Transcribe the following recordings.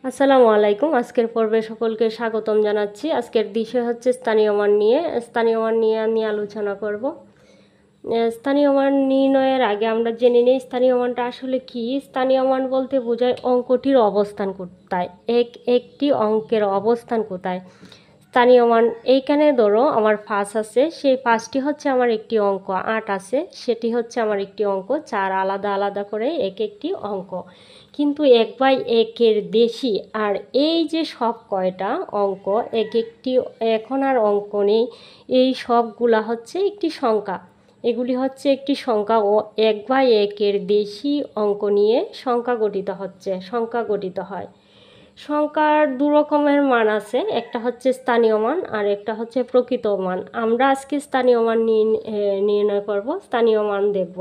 আসসালামু আলাইকুম। আজকের পর্বে সকলকে স্বাগতম জানাচ্ছি। আজকের বিষয় হচ্ছে স্থানীয় মান নিয়ে। স্থানীয় মান নিয়ে আমি আলোচনা করব। স্থানীয় মান নির্ণয়ের আগে আমরা জেনে নিই স্থানীয় মানটা আসলে কি। স্থানীয় মান বলতে বোঝায় অঙ্কটির অবস্থান কোথায়, একটি অঙ্কের অবস্থান কোথায়। স্থানীয় মান এইখানে ধরো আমার 5 আছে, সেই 5টি হচ্ছে আমার একটি অঙ্ক। 8 আছে, সেটি হচ্ছে আমার একটি অঙ্ক। 4 আলাদা আলাদা করে একটি অঙ্ক, কিন্তু 1/1-এর বেশি। আর এই যে সব কয়টা অঙ্ক, একটি এখন আর অঙ্ক নেই, এই সবগুলা হচ্ছে একটি সংখ্যা। এগুলি হচ্ছে একটি সংখ্যা ও 1/1-এর বেশি অঙ্ক নিয়ে সংখ্যা গঠিত হয়। সংখ্যার দু রকমের মান আছে, একটা হচ্ছে স্থানীয় মান আর একটা হচ্ছে প্রকৃত মান। আমরা আজকে স্থানীয় মান নির্ণয় করব, স্থানীয় মান দেখব।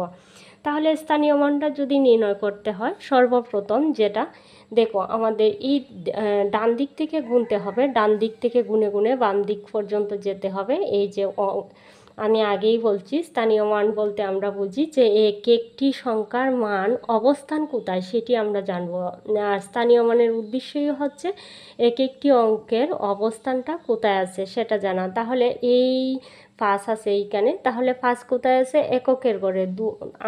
তাহলে স্থানীয় মানটা যদি নির্ণয় করতে হয়, সর্বপ্রথম যেটা দেখো, আমাদের এই ডান দিক থেকে গুনতে হবে, ডান দিক থেকে গুনে গুনে বাম দিক পর্যন্ত যেতে হবে। এই যে আমি আগেই বলছি, স্থানীয় মান বলতে আমরা বুঝি যে একটি সংখ্যার মান অবস্থান কোথায় সেটি আমরা জানব। আর স্থানীয় মানের উদ্দেশ্যই হচ্ছে একটি অঙ্কের অবস্থানটা কোথায় আছে সেটা জানা। তাহলে এই 5 আছে এইখানে, তাহলে 5 কোথায় আছে? এককের ঘরে।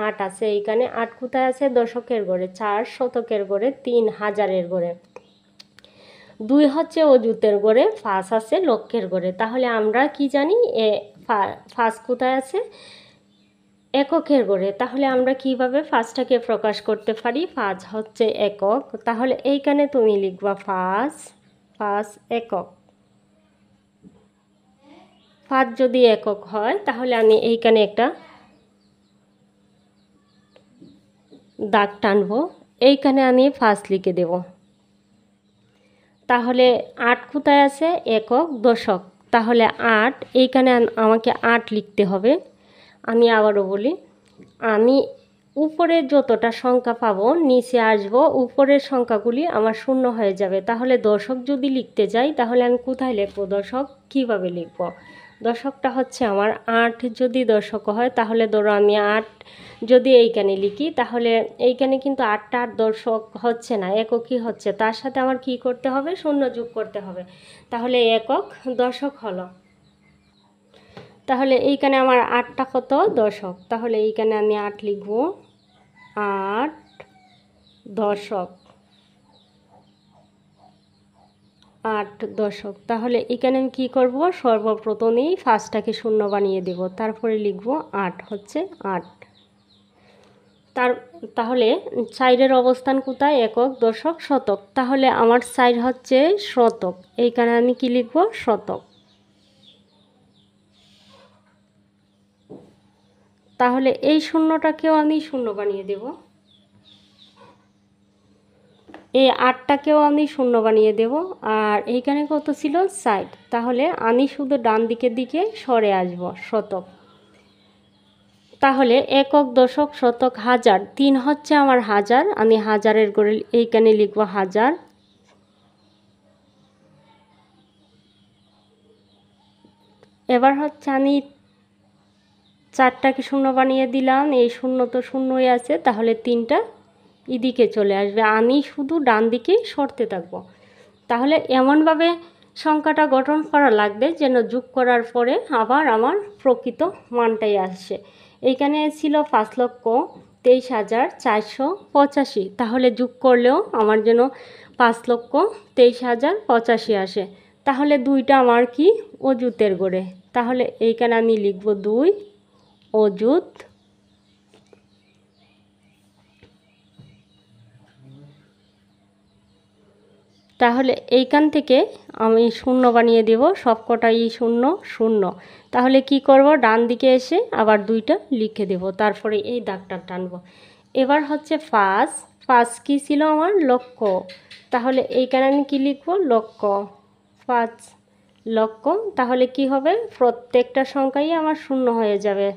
8 আছে এইখানে, 8 কোথায় আছে? দশকের ঘরে। 4 শতকের ঘরে। 3 হাজারের ঘরে। 2 হচ্ছে অযুতের ঘরে। 5 আছে লক্ষের ঘরে। তাহলে আমরা কি জানি? 5 কোথায় আছে? এককের ঘরে। তাহলে আমরা কিভাবে 5টাকে প্রকাশ করতে পারি? 5 হচ্ছে একক। তাহলে এইখানে তুমি লিখবা 5 একক। 5 যদি একক হয়, তাহলে আমি এইখানে একটা দাগ টানবো, এইখানে আমি 5 লিখে দেব। তাহলে 8 কোথায় আছে? একক দশক। তাহলে 8, এইখানে আমাকে 8 লিখতে হবে। আমি আবারও বলি, আমি উপরে যতটা সংখ্যা পাবো নিচে আসবো, উপরের সংখ্যাগুলি আমার শূন্য হয়ে যাবে। তাহলে দশক যদি লিখতে যাই, তাহলে আমি কোথায় লিখবো? দশক কীভাবে লিখবো? দশকটা হচ্ছে আমার 8 যদি দশক হয়, তাহলে ধরো আমি 8 যদি এইখানে লিখি, তাহলে এইখানে কিন্তু 8টা 8 দশক হচ্ছে না, এককই হচ্ছে। তার সাথে আমার কি করতে হবে? শূন্য যোগ করতে হবে। তাহলে একক দশক হলো। তাহলে এইখানে আমার 8টা কত? দশক। তাহলে এইখানে আমি 8 লিখব। 8 দশক। 8 দশক। তাহলে এখানে আমি কী করব? সর্বপ্রথমেই 5টাকে শূন্য বানিয়ে দেব, তারপরে লিখব 8 হচ্ছে 8। তাহলে 4-এর অবস্থান কোথায়? একক দশক শতক। তাহলে আমার 4 হচ্ছে শতক। এইখানে আমি কি লিখব? শতক। তাহলে এই শূন্যটাকেও আমি শূন্য বানিয়ে দেব, এই 8টাকেও আমি শূন্য বানিয়ে দেব। আর এইখানে কত ছিল? 4। তাহলে আমি শুধু ডান দিকের দিকে সরে আসব, শতক। তাহলে একক দশক শতক হাজার। 3 হচ্ছে আমার হাজার, আমি হাজারের ঘরে এইখানে লিখব হাজার। এবার হচ্ছে আমি 4টাকে শূন্য বানিয়ে দিলাম, এই শূন্য তো শূন্যই আছে, তাহলে 3টা এদিকে চলে আসবে, আমি শুধু ডান দিকে সরতে থাকব। তাহলে এমনভাবে সংখ্যাটা গঠন করা লাগবে যেন যোগ করার পরে আবার আমার প্রকৃত মানটাই আসে। এইখানে ছিল 5,23,485, তাহলে যোগ করলেও আমার যেন 5,23,085 আসে। তাহলে 2টা আমার কি? অযুতের ঘরে। তাহলে এইখানে আমি লিখব 2 অযুত। তাহলে এইখান থেকে আমি শূন্য বানিয়ে দেব, সবকটাই শূন্য শূন্য। তাহলে কি করব? ডান দিকে এসে আবার 2টা লিখে দেব, তারপরে এই দাগটা টানব। এবার হচ্ছে 5 কি ছিল আমার? লক্ষ। তাহলে এইখানে আমি কি লিখব? লক্ষ। 5 লক্ষ। তাহলে কি হবে? প্রত্যেকটা সংখ্যাই আমার শূন্য হয়ে যাবে।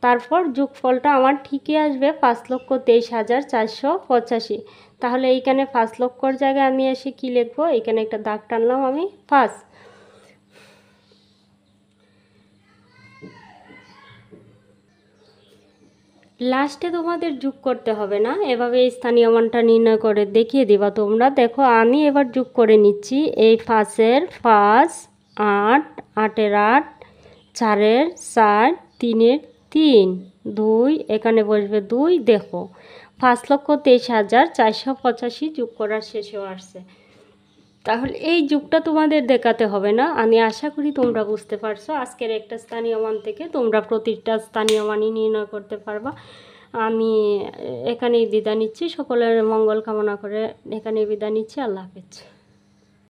তারপর যোগফলটা আমার ঠিকই আসবে 5,23,485। তাহলে এইখানে 5 লক্ষর জায়গায় আমি এসে কি লিখবো? এইখানে একটা দাগ টানলাম আমি, 5। লাস্টে তোমাদের যোগ করতে হবে না, এভাবে স্থানীয় মানটা নির্ণয় করে দেখিয়ে দিবা তোমরা। দেখো আমি এবার যোগ করে নিচ্ছি। এই 5-এর 5, 8, 8-এর 8, 4-এর 4, 3-এর 3, 2, এখানে বসবে 2। দেখো 5,23,485 যোগ করার শেষেও আসছে। তাহলে এই যুগটা তোমাদের দেখাতে হবে না। আমি আশা করি তোমরা বুঝতে পারছো। আজকের একটা স্থানীয় মান থেকে তোমরা প্রতিটা স্থানীয় মানই নির্ণয় করতে পারবা। আমি এখানেই বিদায় নিচ্ছি। সকলের মঙ্গল কামনা করে এখানেই বিদায় নিচ্ছি। আল্লাহ হাফেজ।